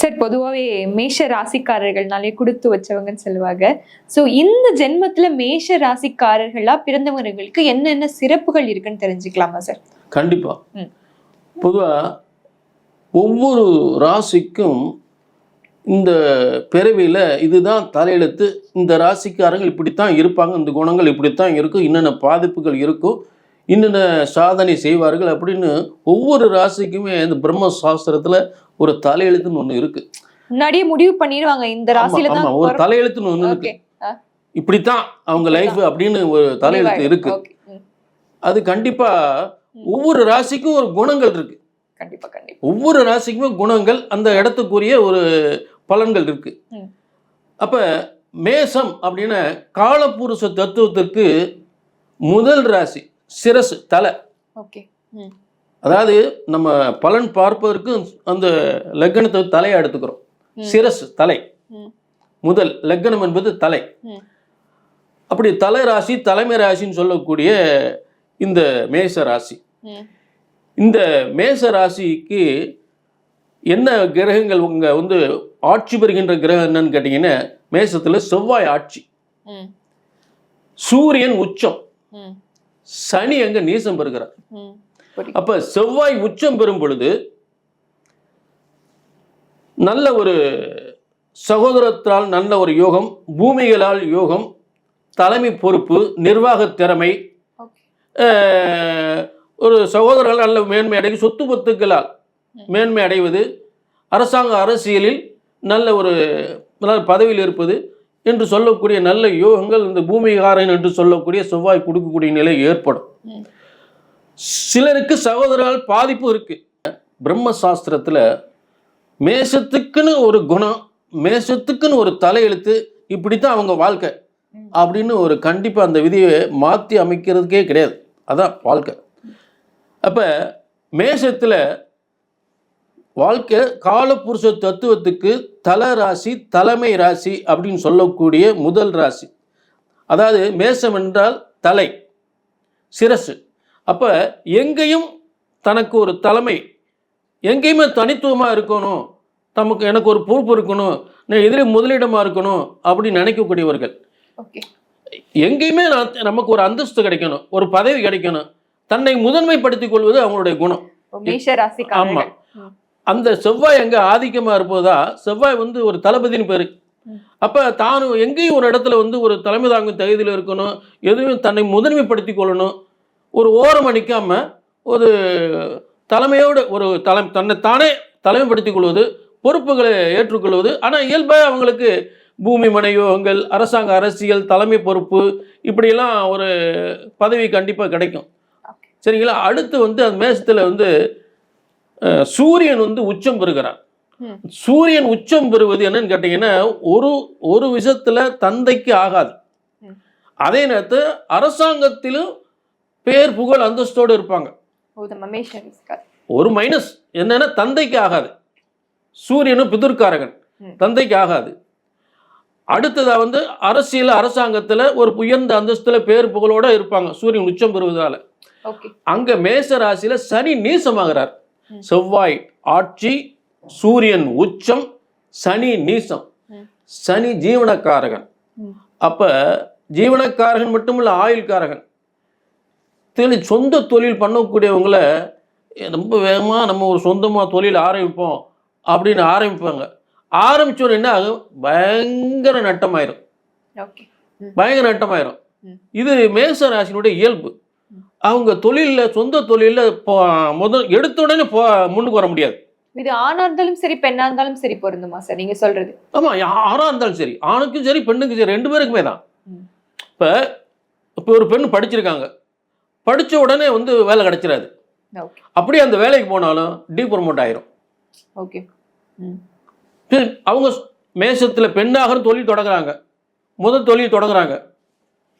Sir பொதுவாகவே மேஷ ராசிக்காரர்கள்னாலே கொடுத்து வச்சவங்கன்னு சொல்லுவாங்க. ஸோ இந்த ஜென்மத்துல மேஷ ராசிக்காரர்களா பிறந்தவர்களுக்கு என்னென்ன சிறப்புகள் இருக்குன்னு தெரிஞ்சுக்கலாமா சார்? கண்டிப்பா. பொதுவா ஒவ்வொரு ராசிக்கும் இந்த பிறவியில இதுதான் தலையெழுத்து, இந்த ராசிக்காரங்கள் இப்படித்தான் இருப்பாங்க, இந்த குணங்கள் இப்படித்தான் இருக்கும், என்னென்ன பாதிப்புகள் இருக்கும், என்னென்ன சாதனை செய்வார்கள் அப்படின்னு ஒவ்வொரு ராசிக்குமே இந்த பிரம்ம சாஸ்திரத்துல ஒரு தலையெழுத்துன்னு ஒண்ணு இருக்கு. முன்னாடியே முடிவு பண்ணிடுவாங்க இந்த ராசியில தான் ஒரு தலையெழுத்துன்னு ஒண்ணு இருக்கு. இப்படித்தான் அவங்க லைஃப் அப்படின்னு ஒரு தலையெழுத்து இருக்கு. அது கண்டிப்பா ஒவ்வொரு ராசிக்கும் ஒரு குணங்கள் இருக்கு. கண்டிப்பா கண்டிப்பா ஒவ்வொரு ராசிக்குமே குணங்கள் அந்த இடத்துக்குரிய ஒரு பலன்கள் இருக்கு. அப்ப மேசம் அப்படின்னா காலபுருஷ தத்துவத்திற்கு முதல் ராசி சிரசு, தலை. அதாவது நம்ம பலன் பார்ப்பதற்கு அந்த லக்னத்தை தலையை எடுத்துக்கிறோம். சிரசு தலை, முதல் லக்னம் என்பது தலை. அப்படி தலை ராசி தலைமை ராசின்னு சொல்லக்கூடிய இந்த மேச ராசி, இந்த மேச ராசிக்கு என்ன கிரகங்கள் உங்க வந்து ஆட்சி பெறுகின்ற கிரகம் என்னன்னு கேட்டீங்கன்னா, மேசத்துல செவ்வாய் ஆட்சி, சூரியன் உச்சம், சனி அங்க நீசம் பெறுகிறார். அப்ப செவ்வாய் உச்சம் பெறும் பொழுது நல்ல ஒரு சகோதரத்தால் நல்ல ஒரு யோகம், பூமிகளால் யோகம், தலைமை பொறுப்பு, நிர்வாக திறமை, ஒரு சகோதரர்கள் நல்ல மேன்மை அடைவு, சொத்து பத்துக்களால் மேன்மை அடைவது, அரசாங்க அரசியலில் நல்ல ஒரு பதவியில் இருப்பது என்று சொல்லக்கூடிய நல்ல யோகங்கள் இந்த பூமிகாரன் என்று சொல்லக்கூடிய செவ்வாய் கொடுக்கக்கூடிய நிலை ஏற்படும். சிலருக்கு சகோதரால் பாதிப்பு இருக்கு. பிரம்ம சாஸ்திரத்துல மேசத்துக்குன்னு ஒரு குணம், மேசத்துக்குன்னு ஒரு தலையெழுத்து, இப்படித்தான் அவங்க வாழ்க்கை அப்படின்னு ஒரு கண்டிப்பா அந்த விதியை மாற்றி அமைக்கிறதுக்கே கிடையாது. அதான் வாழ்க்கை. அப்ப மேசத்துல வாழ்க்கை காலபுருஷ தத்துவத்துக்கு தல ராசி, தலைமை ராசி அப்படின்னு சொல்லக்கூடிய முதல் ராசி. அதாவது மேசம் என்றால் தலை, சிரசு. அப்ப எங்கேயும் தனக்கு ஒரு தலைமை, எங்கேயுமே தனித்துவமா இருக்கணும், எனக்கு ஒரு பொறுப்பு இருக்கணும், நான் எதிரே முதலிடமா இருக்கணும் அப்படின்னு நினைக்கக்கூடியவர்கள். எங்கேயுமே நமக்கு ஒரு அந்தஸ்து கிடைக்கணும், ஒரு பதவி கிடைக்கணும், தன்னை முதன்மைப்படுத்திக் கொள்வது அவங்களுடைய குணம். ஆமா, அந்த செவ்வாய் எங்க ஆதிக்கமா இருப்பதா, செவ்வாய் வந்து ஒரு தளபதினு பேரு. அப்ப தானும் எங்கேயும் ஒரு இடத்துல வந்து ஒரு தலைமை தாங்கும் தகுதியில் இருக்கணும், எதுவும் தன்னை முதன்மைப்படுத்திக் கொள்ளணும், ஒரு ஓரம் அடிக்காம ஒரு தலைமையோடு ஒரு தன்னைத்தானே தலைமைப்படுத்திக் கொள்வது, பொறுப்புகளை ஏற்றுக்கொள்வது. ஆனால் இயல்பாக அவங்களுக்கு பூமி மனையோகங்கள், அரசாங்க அரசியல், தலைமை பொறுப்பு, இப்படியெல்லாம் ஒரு பதவி கண்டிப்பாக கிடைக்கும். சரிங்களா? அடுத்து வந்து அந்த மேசத்தில் வந்து சூரியன் வந்து உச்சம் பெறுகிறார். சூரியன் உச்சம் பெறுவது என்னன்னு கேட்டீங்கன்னா, ஒரு விஷயத்துல தந்தைக்கு ஆகாது, அதே நேரத்தில் அரசாங்கத்திலும் பேர் புகழ் அந்தஸ்தோடு இருப்பாங்க. ஒரு மைனஸ் என்னன்னா தந்தைக்கு ஆகாது. சூரியனும் பிதுர்காரகன், தந்தைக்கு ஆகாது. அடுத்ததா வந்து அரசியல் அரசாங்கத்துல ஒரு உயர்ந்த அந்தஸ்துல பேர் புகழோட இருப்பாங்க சூரியன் உச்சம் பெறுவதால. அங்க மேச ராசியில சனி நீசமாகிறார். செவ்வாய் ஆட்சி, சூரியன் உச்சம், சனி நீசம். சனி ஜீவனக்காரகன். அப்ப ஜீவனக்காரகன் மட்டுமில்ல, ஆயுள்காரகன். சொந்த தொழில் பண்ணக்கூடியவங்களை ரொம்ப வேகமாக நம்ம ஒரு சொந்தமாக தொழில் ஆரம்பிப்போம் அப்படின்னு ஆரம்பிப்பாங்க. ஆரம்பிச்சோன்னு என்ன ஆகும், பயங்கர நட்டமாயிரும், பயங்கர நட்டமாயிரும். இது மேச ராசியினுடைய இயல்பு. அவங்க தொழிலில், சொந்த தொழிலில் முதல் எடுத்த உடனே முன்னுக்கு வர முடியாது. இது ஆணா இருந்தாலும் சரி, பெண்ணா இருந்தாலும் சரி பொருந்துமா சார் நீங்க சொல்றது? ஆமா, ஆணா இருந்தாலும் சரி, ஆணுக்கும் சரி பெண்ணுக்கும் சரி, ரெண்டு பேருக்குமே தான். இப்போ ஒரு பெண் படிச்சிருக்காங்க, படித்த உடனே வந்து வேலை கிடைச்சிடாது. அப்படியே அந்த வேலைக்கு போனாலும் டீப்ரமோட் ஆயிரும். அவங்க மேசத்தில் பெண்ணாக தொழில் தொடங்குறாங்க, முதல் தொழில் தொடங்குறாங்க,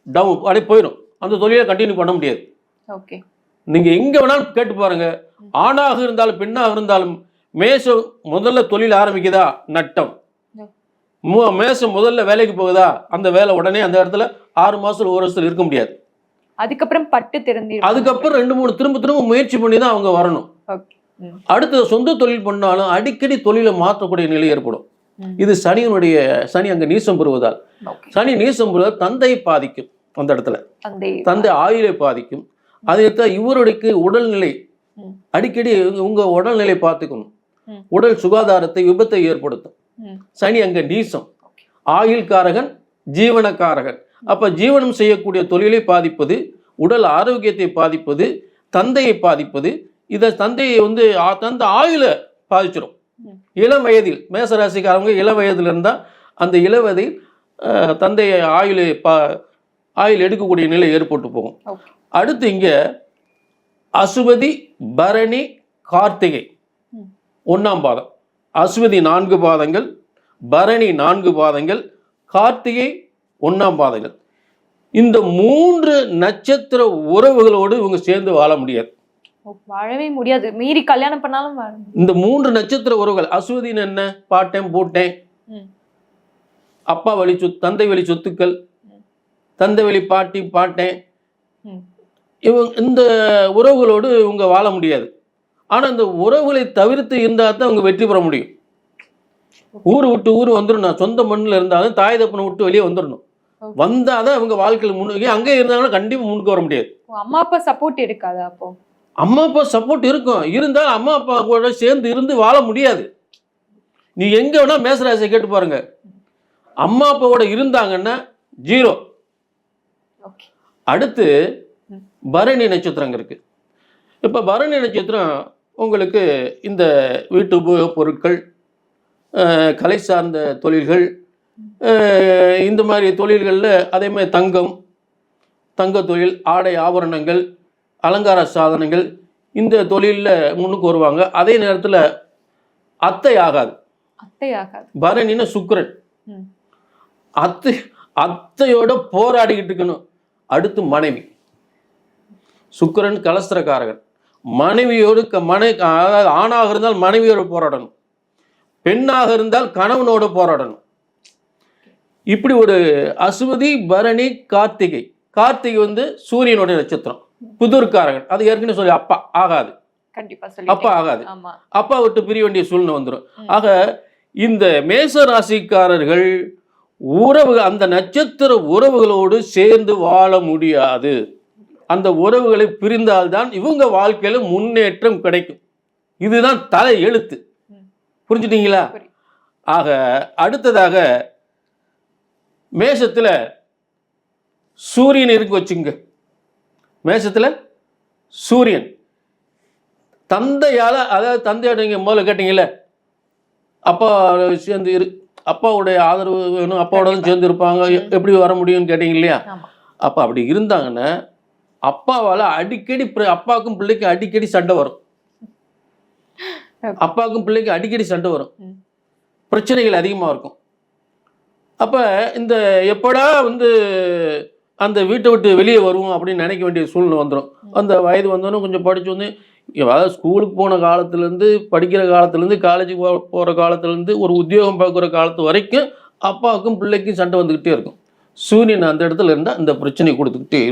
டவுன் அப்படியே போயிடும், அந்த தொழிலை கண்டினியூ பண்ண முடியாது. நீங்க எங்க வேணாலும் கேட்டு பாருங்க, ஆணாக இருந்தாலும் பெண்ணாக இருந்தாலும் மேசம் முதல்ல தொழில் ஆரம்பிக்குதா நட்டம், மேசம் முதல்ல வேலைக்கு போகுதா அந்த வேலை உடனே அந்த இடத்துல 6 மாசம் 1 வருஷத்துல இருக்க முடியாது. அதுக்கப்புறம் பட்டு திறந்து, அதுக்கப்புறம் 2-3 திரும்ப முயற்சி பண்ணி தான் அவங்க வரணும். அடுத்தது சொந்த தொழில் பண்ணாலும் அடிக்கடி தொழிலை மாற்றக்கூடிய நிலை ஏற்படும். இது சனி அங்க நீசம் பெறுவதால், சனி நீசம் பெறுவதால் தந்தையை பாதிக்கும். அந்த இடத்துல தந்தை ஆயுளை பாதிக்கும். அதை இவருடைய உடல்நிலை அடிக்கடி உங்க உடல்நிலை பார்த்துக்கணும். உடல் சுகாதாரத்தை விபத்தை ஏற்படுத்தும். சனி அங்க நீசம், ஆயுள்காரகன், ஜீவனக்காரகன். அப்ப ஜீவனம் செய்யக்கூடிய தொழிலை பாதிப்பது, உடல் ஆரோக்கியத்தை பாதிப்பது, தந்தையை பாதிப்பது. இதை தந்தையை தந்தை ஆயுள பாதிச்சிடும். இளம் வயதில் மேசராசிக்காரவங்க இளம் வயதில் இருந்தால் அந்த இளவயதில் தந்தையை ஆயுள் எடுக்கக்கூடிய நிலை ஏற்பட்டு போகும். அடுத்து இங்க அசுவதி, பரணி, கார்த்திகை 1ஆம் பாதம். அஸ்வதி 4 பாதங்கள், பரணி 4 பாதங்கள், கார்த்திகை 1ஆம் பாதங்கள். இந்த 3 நட்சத்திர உறவுகளோடு இவங்க சேர்ந்து வாழ முடியாது, வாழவே முடியாது. மீறி கல்யாணம் பண்ணாலும் இந்த 3 நட்சத்திர உறவுகள். அஸ்வதின்னு என்ன? பாட்டேன் போட்டேன், அப்பா வழி தந்தை வழி சொத்துக்கள், தந்தை வழி பாட்டி பாட்டேன். இந்த உறவுகளோடு இவங்க வாழ முடியாது. ஆனா இந்த உறவுகளை தவிர்த்து இருந்தால் தான் அவங்க வெற்றி பெற முடியும். ஊர் விட்டு ஊர் வந்துடணும். சொந்த மண்ணில் இருந்தாலும் தாய் தப்பனை விட்டு வெளியே வந்துடணும். வந்தாதான் அவங்க வாழ்க்கையில் முன்னுக்கு. அங்கே இருந்தாங்கன்னா கண்டிப்பா முன்னுக்கு வர முடியாது. அம்மா அப்பா சப்போர்ட் இருக்காதா? அப்போ அம்மா அப்பா சப்போர்ட் இருக்கும், இருந்தாலும் அம்மா அப்பா கூட சேர்ந்து இருந்து வாழ முடியாது. நீ எங்க வேணா மேசராசியை கேட்டு பாருங்க, அம்மா அப்பாவோட இருந்தாங்கன்னா 0. அடுத்து பரணி நட்சத்திரம் இருக்கு. இப்ப பரணி நட்சத்திரம் உங்களுக்கு இந்த வீட்டு உபயோக பொருட்கள், கலை சார்ந்த தொழில்கள், இந்த மாதிரி தொழில்களில் அதே மாதிரி தங்க தொழில், ஆடை ஆபரணங்கள், அலங்கார சாதனங்கள், இந்த தொழிலில் முன்னுக்கு வருவாங்க. அதே நேரத்தில் அத்தை ஆகாது. பரணின்னு சுக்கிரன், அத்தையோட போராடிக்கிட்டு இருக்கணும். அடுத்து மனைவி, சுக்கிரன் கலஸ்திரக்காரகன். மனைவியோடு அதாவது ஆணாக இருந்தால் மனைவியோடு போராடணும், பெண்ணாக இருந்தால் கணவனோடு போராடணும். இப்படி ஒரு அசுவதி, பரணி, கார்த்திகை. கார்த்திகை சூரியனோட நட்சத்திரம், புதூர்காரகன். அது ஏற்கனவே சொல்லி அப்பா ஆகாது, அப்பா ஆகாது. அப்பா விட்டு பிரிய வேண்டிய சூழ்நிலை வந்துடும். ஆக இந்த மேச ராசிக்காரர்கள் உறவுகள், அந்த நட்சத்திர உறவுகளோடு சேர்ந்து வாழ முடியாது. அந்த உறவுகளை பிரிந்தால்தான் இவங்க வாழ்க்கையில முன்னேற்றம் கிடைக்கும். இதுதான் தலை எழுத்து. புரிஞ்சுட்டீங்களா? ஆக அடுத்ததாக மேஷத்துல சூரியன் இருக்கு வச்சுங்க. மேஷத்துல சூரியன் தந்தையால, அதாவது தந்தையோட நீங்க முதல்ல கேட்டீங்கல்ல, அப்பா சேர்ந்து அப்பாவுடைய ஆதரவு வேணும், அப்பாவோட சேர்ந்து இருப்பாங்க, எப்படி வர முடியும்னு கேட்டீங்க இல்லையா? அப்ப அப்படி இருந்தாங்கன்னா அப்பாவால அடிக்கடி, அப்பாவுக்கும் பிள்ளைக்கும் அடிக்கடி சண்டை வரும். அப்பாவுக்கும் பிள்ளைக்கும் அடிக்கடி சண்டை வரும், பிரச்சனைகள் அதிகமா இருக்கும். அப்ப இந்த எப்படா அந்த வீட்டை விட்டு வெளியே வருவோம் அப்படின்னு நினைக்க வேண்டிய சூழ்நிலை வந்துடும். அந்த வயது வந்தோன்னு கொஞ்சம் படிச்சு அதாவது ஸ்கூலுக்கு போன காலத்துலேருந்து, படிக்கிற காலத்துலேருந்து, காலேஜுக்கு போகிற காலத்துலேருந்து, ஒரு உத்தியோகம் பார்க்குற காலத்து வரைக்கும் அப்பாவுக்கும் பிள்ளைக்கும் சண்டை வந்துக்கிட்டே இருக்கும். சூரியன் அந்த இடத்துல இருந்தால் இந்த பிரச்சனை கொடுத்துக்கிட்டே இருக்கும்.